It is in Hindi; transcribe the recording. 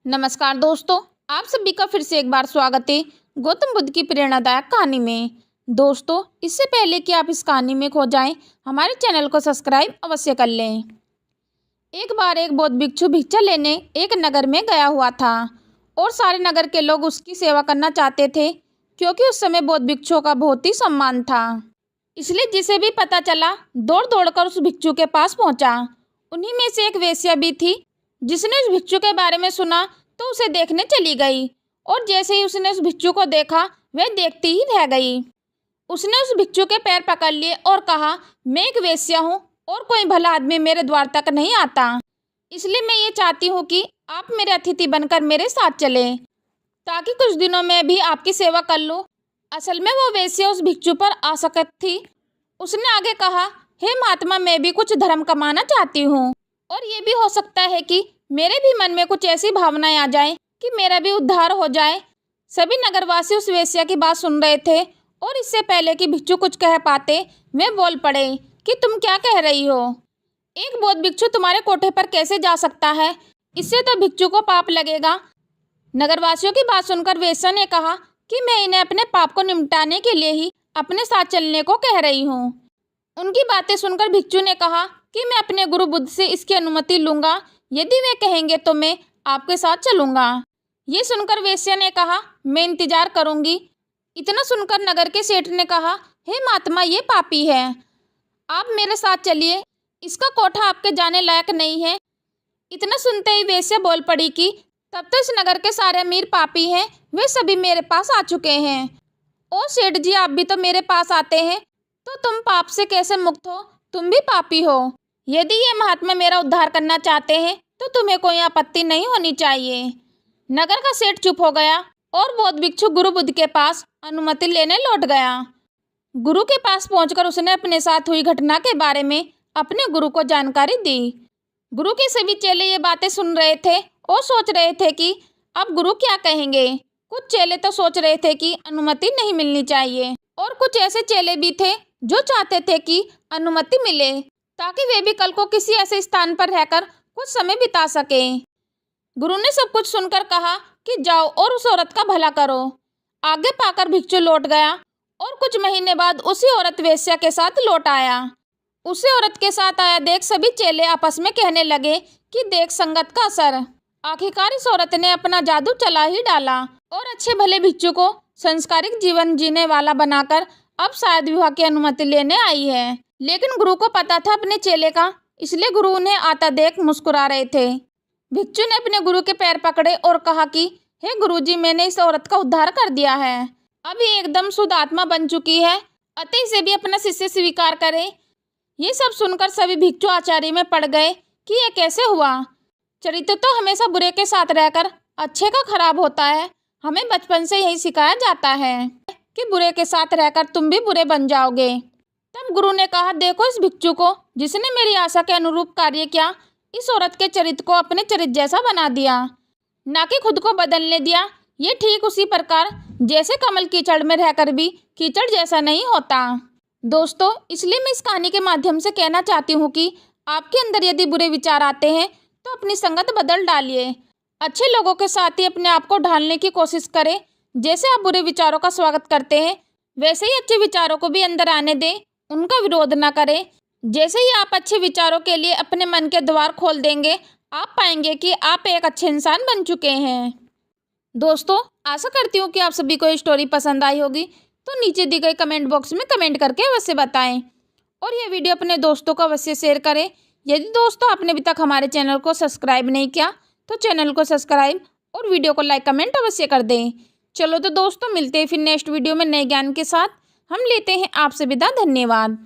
नमस्कार दोस्तों, आप सभी का फिर से एक बार स्वागत है गौतम बुद्ध की प्रेरणादायक कहानी में। दोस्तों, इससे पहले कि आप इस कहानी में खो जाएं, हमारे चैनल को सब्सक्राइब अवश्य कर लें। एक बार एक बौद्ध भिक्षु भिक्षा लेने एक नगर में गया हुआ था और सारे नगर के लोग उसकी सेवा करना चाहते थे, क्योंकि उस समय बौद्ध भिक्षुओं का बहुत ही सम्मान था। इसलिए जिसे भी पता चला दौड़ दौड़ कर उस भिक्षु के पास पहुंचा। उन्हीं में से एक वेश्या भी थी, जिसने उस भिक्षु के बारे में सुना तो उसे देखने चली गई और जैसे ही उसने उस भिक्षु को देखा वह देखती ही रह गई। उसने उस भिक्षु के पैर पकड़ लिए और कहा, मैं एक वेश्या हूँ और कोई भला आदमी मेरे द्वार तक नहीं आता, इसलिए मैं ये चाहती हूँ कि आप मेरे अतिथि बनकर मेरे साथ चले, ताकि कुछ दिनों में भी आपकी सेवा कर लूँ। असल में वो वेश्या उस भिक्षु पर आसक्त थी। उसने आगे कहा, हे महात्मा, मैं भी कुछ धर्म कमाना चाहती हूँ और ये भी हो सकता है कि मेरे भी मन में कुछ ऐसी भावनाएं आ जाएं कि मेरा भी उद्धार हो जाए। सभी नगरवासी उस वेश्या की बात सुन रहे थे और इससे पहले कि भिक्षु कुछ कह पाते वे बोल पड़े कि तुम क्या कह रही हो? एक बौद्ध भिक्षु तुम्हारे कोठे पर कैसे जा सकता है? इससे तो भिक्षु को पाप लगेगा। नगरवासियों की बात सुनकर वेश्या ने कहा कि मैं इन्हें अपने पाप को निपटाने के लिए ही अपने साथ चलने को कह रही हूँ। उनकी बातें सुनकर भिक्षु ने कहा कि मैं अपने गुरु बुद्ध से इसकी अनुमति लूंगा, यदि वे कहेंगे तो मैं आपके साथ चलूंगा। ये सुनकर वेश्या ने कहा, मैं इंतजार करूंगी। इतना सुनकर नगर के सेठ ने कहा, हे महात्मा, ये पापी है, आप मेरे साथ चलिए, इसका कोठा आपके जाने लायक नहीं है। इतना सुनते ही वेश्या बोल पड़ी कि तब तो इस नगर के सारे अमीर पापी हैं, वे सभी मेरे पास आ चुके हैं। ओ सेठ जी, आप भी तो मेरे पास आते हैं, तो तुम पाप से कैसे मुक्त हो? तुम भी पापी हो। यदि ये महात्मा मेरा उद्धार करना चाहते हैं तो तुम्हें कोई आपत्ति नहीं होनी चाहिए। नगर का सेठ चुप हो गया और बौद्ध भिक्षु गुरु बुद्ध के पास अनुमति लेने लौट गया। गुरु के पास पहुंचकर उसने अपने साथ हुई घटना के बारे में अपने गुरु को जानकारी दी। गुरु के सभी चेले ये बातें सुन रहे थे और सोच रहे थे कि अब गुरु क्या कहेंगे। कुछ चेले तो सोच रहे थे कि अनुमति नहीं मिलनी चाहिए और कुछ ऐसे चेले भी थे जो चाहते थे कि अनुमति मिले, ताकि वे भी कल को किसी ऐसे स्थान पर रहकर कुछ समय बिता सके। गुरु ने सब कुछ सुनकर कहा कि जाओ और उस औरत का भला करो। आगे पाकर भिक्षु लौट गया और कुछ महीने बाद उसी औरत वेश्या के साथ लौट आया। उसी औरत के साथ आया देख सभी चेले आपस में कहने लगे कि देख संगत का असर। आखिरकार इस औरत ने अपना जादू चला ही डाला और अच्छे भले भिक्षु को संस्कारिक जीवन जीने वाला बनाकर अब शायद विवाह की अनुमति लेने आई है। लेकिन गुरु को पता था अपने चेले का, इसलिए गुरु उन्हें आता देख मुस्कुरा रहे थे। भिक्षु ने अपने गुरु के पैर पकड़े और कहा कि हे गुरुजी, मैंने इस औरत का उद्धार कर दिया है, अब ये एकदम शुद्ध आत्मा बन चुकी है, अतः इसे भी अपना शिष्य स्वीकार करे। ये सब सुनकर सभी भिक्षु आश्चर्य में पड़ गए कि यह कैसे हुआ। चरित्र तो हमेशा बुरे के साथ रहकर अच्छे का खराब होता है। हमें बचपन से यही सिखाया जाता है कि बुरे के साथ रहकर तुम भी बुरे बन जाओगे। तब गुरु ने कहा, देखो इस भिक्षु को, जिसने मेरी आशा के अनुरूप कार्य किया, इस औरत के चरित्र को अपने चरित्र जैसा बना दिया, ना कि खुद को बदलने दिया। ये ठीक उसी प्रकार जैसे कमल कीचड़ में रहकर भी कीचड़ जैसा नहीं होता। दोस्तों, इसलिए मैं इस कहानी के माध्यम से कहना चाहती हूँ कि आपके अंदर यदि बुरे विचार आते हैं तो अपनी संगत बदल डालिए। अच्छे लोगों के साथ ही अपने आप को ढालने की कोशिश करें। जैसे आप बुरे विचारों का स्वागत करते हैं, वैसे ही अच्छे विचारों को भी अंदर आने दें, उनका विरोध न करें। जैसे ही आप अच्छे विचारों के लिए अपने मन के द्वार खोल देंगे, आप पाएंगे कि आप एक अच्छे इंसान बन चुके हैं। दोस्तों, आशा करती हूँ कि आप सभी को ये स्टोरी पसंद आई होगी, तो नीचे दी गई कमेंट बॉक्स में कमेंट करके अवश्य बताएं और ये वीडियो अपने दोस्तों को अवश्य शेयर करें। यदि दोस्तों आपने अभी तक हमारे चैनल को सब्सक्राइब नहीं किया तो चैनल को सब्सक्राइब और वीडियो को लाइक कमेंट अवश्य कर दें। चलो तो दोस्तों, मिलते हैं फिर नेक्स्ट वीडियो में नए ज्ञान के साथ। हम लेते हैं आपसे विदा। धन्यवाद।